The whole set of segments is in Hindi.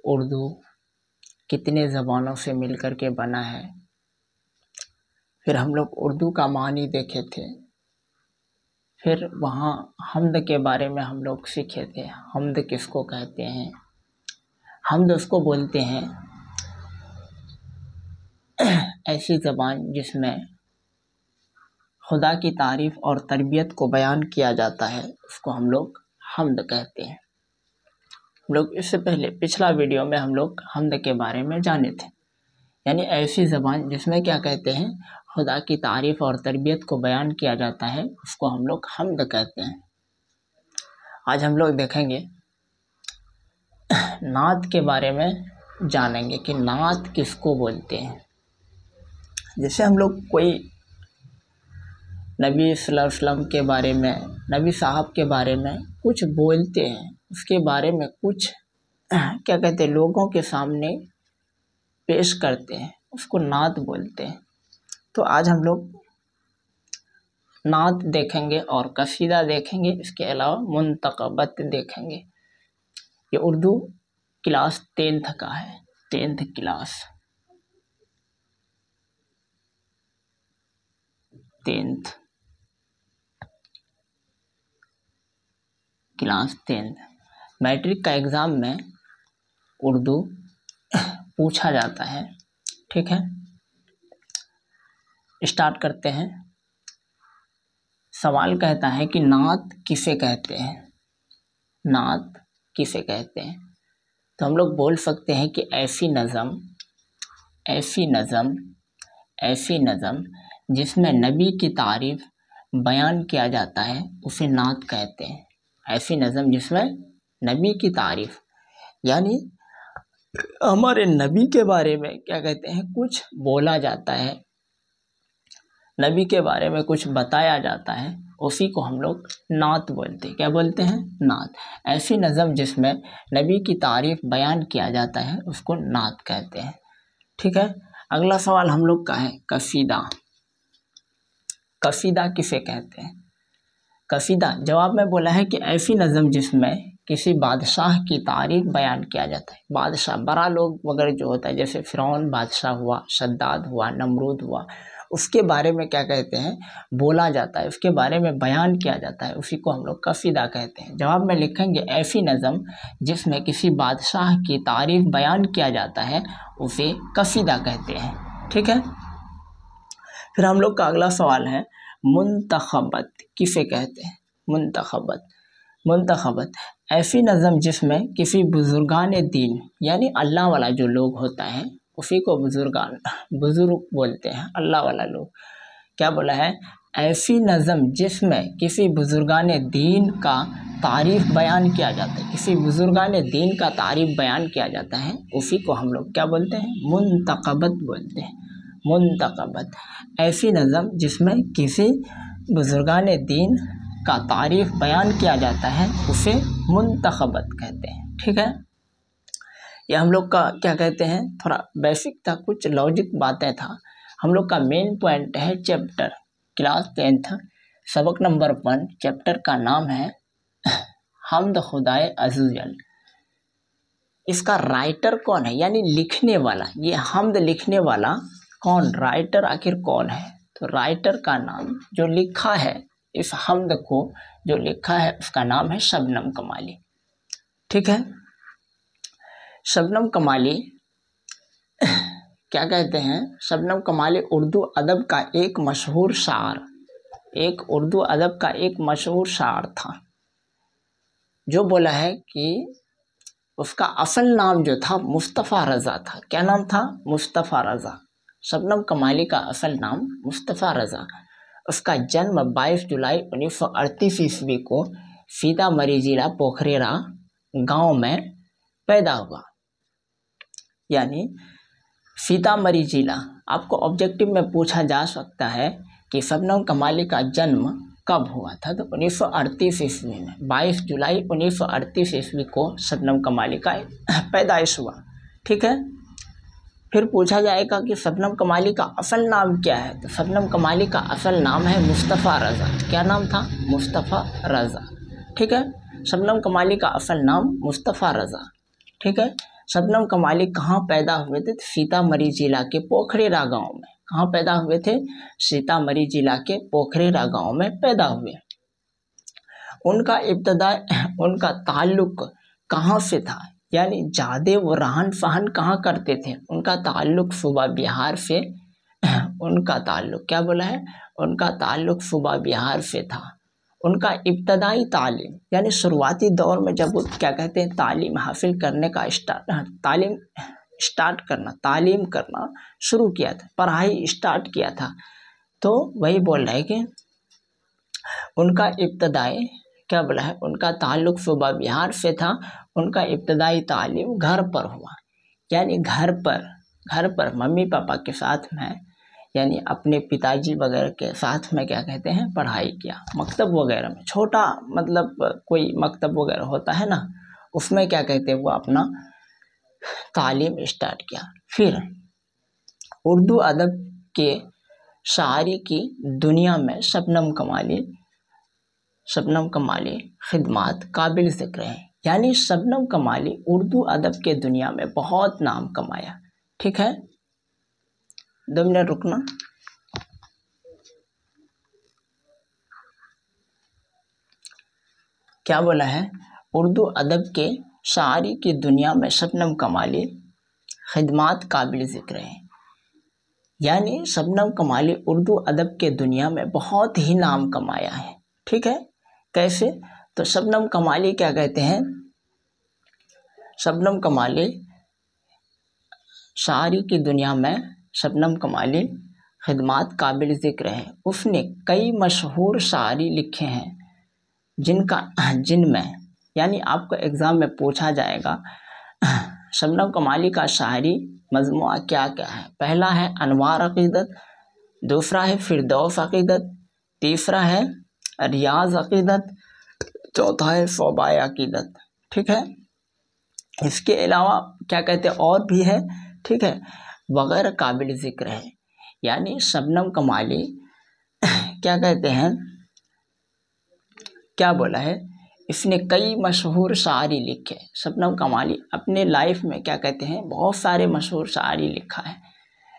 उर्दू कितने ज़बानों से मिलकर के बना है। फिर हम लोग उर्दू का मानी देखे थे। फिर वहाँ हम्द के बारे में हम लोग सीखे थे। हम्द किसको कहते हैं? हम्द उसको बोलते हैं ऐसी ज़बान जिसमें खुदा की तारीफ़ और तरबियत को बयान किया जाता है, उसको हम लोग हम्द कहते हैं। हम लोग इससे पहले पिछला वीडियो में हम लोग हम्द के बारे में जाने थे, यानी ऐसी ज़बान जिसमें क्या कहते हैं, खुदा की तारीफ़ और तरबियत को बयान किया जाता है, उसको हम लोग हम्द कहते हैं। आज हम लोग देखेंगे नात के बारे में, जानेंगे कि नात किसको बोलते हैं। जैसे हम लोग कोई नबी सल्लल्लाहु अलैहि वसल्लम के बारे में, नबी साहब के बारे में कुछ बोलते हैं, उसके बारे में कुछ क्या कहते हैं, लोगों के सामने पेश करते हैं, उसको नात बोलते हैं। तो आज हम लोग नात देखेंगे और कसीदा देखेंगे, इसके अलावा मुंतकबत देखेंगे। ये उर्दू क्लास 10th का है, 10th class, 10th class 10th। Matric का एग्ज़ाम में उर्दू पूछा जाता है। ठीक है, स्टार्ट करते हैं। सवाल कहता है कि नात किसे कहते हैं? नात किसे कहते हैं? तो हम लोग बोल सकते हैं कि ऐसी नज़म जिसमें नबी की तारीफ़ बयान किया जाता है, उसे नात कहते हैं। ऐसी नज़म जिसमें नबी की तारीफ़, यानी हमारे नबी के बारे में क्या कहते हैं, कुछ बोला जाता है, नबी के बारे में कुछ बताया जाता है, उसी को हम लोग नात बोलते हैं। क्या बोलते हैं? नात। ऐसी नज़म जिसमें नबी की तारीफ़ बयान किया जाता है, उसको नात कहते हैं। ठीक है, अगला सवाल हम लोग का है कसीदा। कसीदा किसे कहते हैं? कसीदा जवाब में बोला है कि ऐसी नज़म जिसमें किसी बादशाह की तारीफ़ बयान किया जाता है। बादशाह, बड़ा लोग वगैरह जो होता है, जैसे फिरौन बादशाह हुआ, शद्दाद हुआ, नमरूद हुआ, उसके बारे में क्या कहते हैं, बोला जाता है, उसके बारे में बयान किया जाता है, उसी को हम लोग कसीदा कहते हैं। जवाब में लिखेंगे ऐसी नज़म जिसमें किसी बादशाह की तारीफ़ बयान किया जाता है, उसे कसीदा कहते हैं। ठीक है, फिर हम लोग का अगला सवाल है मुंतखबत किसे कहते हैं? मुंतखबत ऐसी नज़म जिसमें किसी बुजुर्गान दीन, यानी अल्लाह वाला जो लोग होता है, उसी को बुजुर्ग बोलते हैं, अल्लाह वाला लोग। क्या बोला है? ऐसी नज़म जिसमें किसी बुजुर्गान दीन का तारीफ़ बयान किया जाता है, किसी बुजुर्गान दीन का तारीफ़ बयान किया जाता है, उसी को हम लोग क्या बोलते हैं? मुंतखबत बोलते हैं। मुंतखबत ऐसी नज़म जिसमें किसी बुजुर्गान दीन का तारीफ़ बयान किया जाता है, उसे मुंतखबत कहते हैं। ठीक है, ये हम लोग का क्या कहते हैं, थोड़ा बेसिक था, कुछ लॉजिक बातें था। हम लोग का मेन पॉइंट है चैप्टर क्लास 10th सबक नंबर 1। चैप्टर का नाम है हम्द खुदाए अज़्ज़वजल। इसका राइटर कौन है, यानी लिखने वाला, ये हम्द लिखने वाला कौन, राइटर आखिर कौन है? तो राइटर का नाम, जो लिखा है इस हम्द को, जो लिखा है उसका नाम है शबनम कमाली। ठीक है, शबनम कमाली क्या कहते हैं, शबनम कमाली उर्दू अदब का एक मशहूर शायर, उर्दू अदब का एक मशहूर शायर था, जो बोला है कि उसका असल नाम जो था मुस्तफ़ा रज़ा था। क्या नाम था? मुस्तफ़ा रज़ा। शबनम कमाली का असल नाम मुस्तफ़ा रज़ा। उसका जन्म 22 जुलाई 1938 ईस्वी को सीतामढ़ी जिला पोखरेरा गांव में पैदा हुआ। यानी सीतामढ़ी जिला, आपको ऑब्जेक्टिव में पूछा जा सकता है कि शबनम कमाली का जन्म कब हुआ था, तो 1938 ईस्वी में, 22 जुलाई 1938 ईस्वी को शबनम कमाली का पैदाइश हुआ। ठीक है, फिर पूछा जाएगा कि शबनम कमाली का असल नाम क्या है, तो शबनम कमाली का असल नाम है मुस्तफ़ा रज़ा। क्या नाम था? मुस्तफ़ा रज़ा। ठीक है, शबनम कमाली का असल नाम मुस्तफ़ा रज़ा। ठीक है, शबनम कमाली कहाँ पैदा हुए थे? सीतामढ़ी जिला के पोखरेरा गांव में। कहाँ पैदा हुए थे? सीतामढ़ी जिला के पोखरेरा गांव में पैदा हुए। उनका इब्तदा, उनका ताल्लुक कहाँ से था? यानी ज़्यादा वो रहन सहन कहाँ करते थे? उनका ताल्लुक सूबा बिहार से, उनका ताल्लुक क्या बोला है? उनका ताल्लुक सूबा बिहार से था। उनका इब्तदाई तालीम यानी शुरुआती दौर में जब वो क्या कहते हैं तालीम हासिल करने का तालीम करना शुरू किया था, पढ़ाई स्टार्ट किया था, तो वही बोल रहे हैं कि उनका इब्तदाई क्या बोला है? उनका ताल्लुक सूबा बिहार से था। उनका इब्तदाई तालीम घर पर हुआ, यानी घर पर मम्मी पापा के साथ में, यानी अपने पिताजी वगैरह के साथ में क्या कहते हैं पढ़ाई किया। मकतब वगैरह में, छोटा मतलब कोई मकतब वगैरह होता है ना, उसमें क्या कहते हैं वो अपना तालीम स्टार्ट किया। फिर उर्दू अदब के शायरी की दुनिया में शबनम कमाली खिदमात काबिल ज़िक्र है। यानी शबनम कमाली उर्दू अदब के दुनिया में बहुत नाम कमाया। ठीक है, 2 मिनट रुकना। क्या बोला है? उर्दू अदब के शायरी की दुनिया में शबनम कमाली खिदमात काबिल ज़िक्र है। यानी शबनम कमाली उर्दू अदब के दुनिया में बहुत ही नाम कमाया है। ठीक है, कैसे? तो शबनम कमाली क्या कहते हैं, शबनम कमाली शायरी की दुनिया में शबनम कमाली खिदमात काबिल ज़िक्र है। उसने कई मशहूर शायरी लिखे हैं जिनमें यानी आपको एग्ज़ाम में पूछा जाएगा शबनम कमाली का शायरी मजमुआ क्या क्या है। पहला है अनवार अक़ीदत, दूसरा है फिरदौस अक़ीदत, तीसरा है रियाज़ अक़ीदत, चौथा है शोबाए अक़ीदत। ठीक है, इसके अलावा क्या कहते हैं और भी है। ठीक है, वगैरह काबिल ज़िक्र है। यानी शबनम कमाली क्या कहते हैं, क्या बोला है, इसने कई मशहूर शायरी लिखे। शबनम कमाली अपने लाइफ में क्या कहते हैं बहुत सारे मशहूर शायरी लिखा है,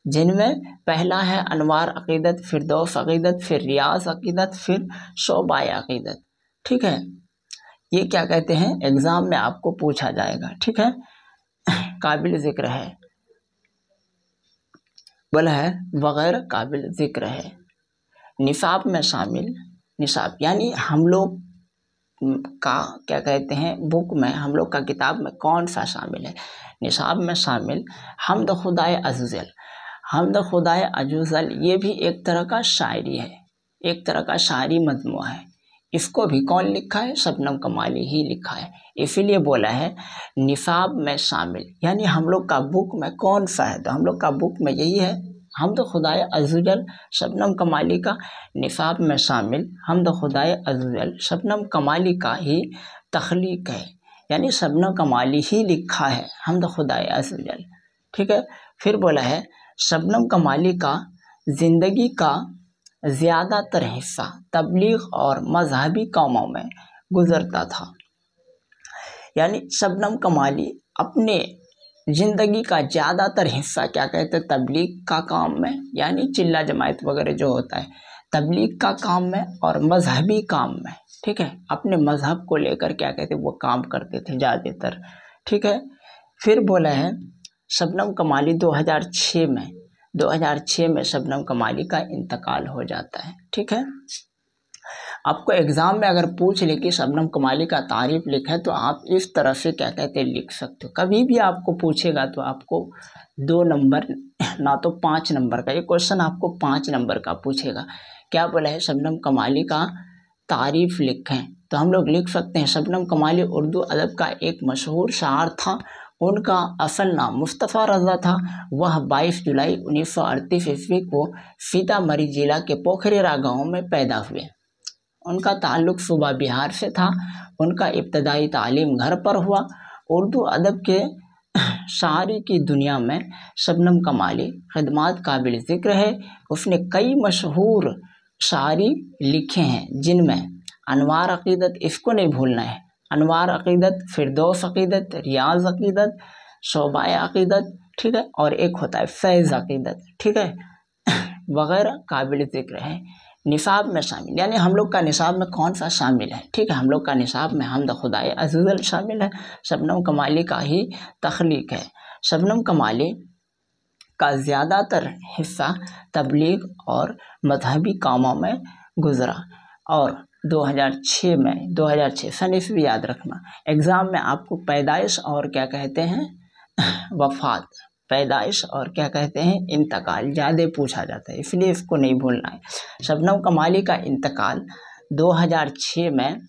जिनमें पहला है अनवार अक़ीदत, फिरदौस अक़ीदत, फिर रियाज़ अक़ीदत, फिर शोबाए अक़ीदत। ठीक है, ये क्या कहते हैं एग्ज़ाम में आपको पूछा जाएगा। ठीक है, काबिल ज़िक्र है, बोला है वगैरह काबिल ज़िक्र है। निसाब में शामिल, निसाब यानी हम लोग का क्या कहते हैं बुक में, हम लोग का किताब में कौन सा शामिल है? निसाब में शामिल हमद खुदाए अज़्ज़ल। हमद खुदाए अज़्ज़ल ये भी एक तरह का शायरी है, एक तरह का शायरी मजमुआ है। इसको भी कौन लिखा है? शबनम कमाली ही लिखा है। इसीलिए बोला है निसाब में शामिल, यानी हम लोग का बुक में कौन सा है? तो हम लोग का बुक में यही है हमद खुदाए अज़्ज़ल, शबनम कमाली का निसाब में शामिल हमद खुदाए अज़्ज़ल शबनम कमाली का ही तख्लीक है, यानी शबनम कमाली ही लिखा है हमद खुदाए अज़्ज़ल। ठीक है, फिर बोला है शबनम कमाली का ज़िंदगी का ज़्यादातर हिस्सा तबलीग और मजहबी कामों में गुज़रता था। यानी शबनम कमाली अपने ज़िंदगी का ज़्यादातर हिस्सा क्या कहते हैं तबलीग का काम में, यानी चिल्ला जमायत वगैरह जो होता है तबलीग का काम में और मजहबी काम में। ठीक है, अपने मजहब को लेकर क्या कहते हैं वो काम करते थे ज़्यादातर। ठीक है, फिर बोला है शबनम कमाली 2006 में शबनम कमाली का इंतकाल हो जाता है। ठीक है, आपको एग्ज़ाम में अगर पूछ ले कि शबनम कमाली का तारीफ़ लिखा तो आप इस तरह से क्या कहते हैं लिख सकते हो। कभी भी आपको पूछेगा तो आपको 2 नंबर ना तो 5 नंबर का, ये क्वेश्चन आपको 5 नंबर का पूछेगा। क्या बोला है शबनम कमाली का तारीफ़ लिखें, तो हम लोग लिख सकते हैं शबनम कमाली उर्दू अदब का एक मशहूर शायर था। उनका असल नाम मुस्तफ़ा रज़ा था। वह 22 जुलाई 1938 ईस्वी को सीतामढ़ी जिला के पोखरेरा गांव में पैदा हुए। उनका ताल्लुक़ सूबा बिहार से था। उनका इब्तदाई तालीम घर पर हुआ। उर्दू अदब के शायरी की दुनिया में शबनम कमाली खिदमात काबिल ज़िक्र है। उसने कई मशहूर शायरी लिखे हैं, जिनमें अनवार अक़ीदत, इसको नहीं भूलना है, अनवार अक़ीदत, फिरदौस अक़ीदत, रियाज़ अक़ीदत, शोबाए अक़ीदत, ठीक है, और एक होता है फैज़ अक़ीदत, ठीक है, वगैरह काबिल ज़िक्र है। निसाब में शामिल, यानी हम लोग का निसाब में कौन सा शामिल है, ठीक है, हम लोग का निसाब में हमद खुदाए अज़्ज़ल शामिल है। शबनम कमाली का ही तख्लीक है। शबनम कमाली का ज़्यादातर हिस्सा तबलीग और मजहबी कामों में गुज़रा और 2006 में 2006 सन ईस्वी याद रखना, एग्ज़ाम में आपको पैदाइश और क्या कहते हैं वफ़ात, पैदाइश और क्या कहते हैं इंतकाल ज़्यादा पूछा जाता है, इसलिए इसको नहीं भूलना है। शबनम कमाली का इंतकाल 2006 में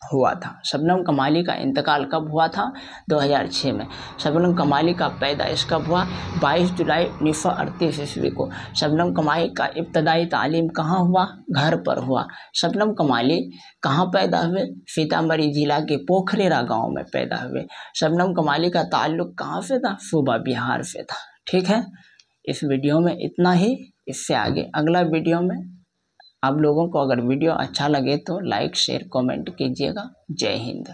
हुआ था। शबनम कमाली का इंतकाल कब हुआ था? 2006 में। शबनम कमाली का पैदाइश कब हुआ? 22 जुलाई 1938 ईस्वी को। शबनम कमाली का इब्तदाई तालीम कहाँ हुआ? घर पर हुआ। शबनम कमाली कहाँ पैदा हुए? सीतामढ़ी जिला के पोखरेरा गांव में पैदा हुए। शबनम कमाली का ताल्लुक कहाँ से था? सूबा बिहार से था। ठीक है, इस वीडियो में इतना ही। इससे आगे अगला वीडियो में आप लोगों को अगर वीडियो अच्छा लगे तो लाइक शेयर कमेंट कीजिएगा। जय हिंद।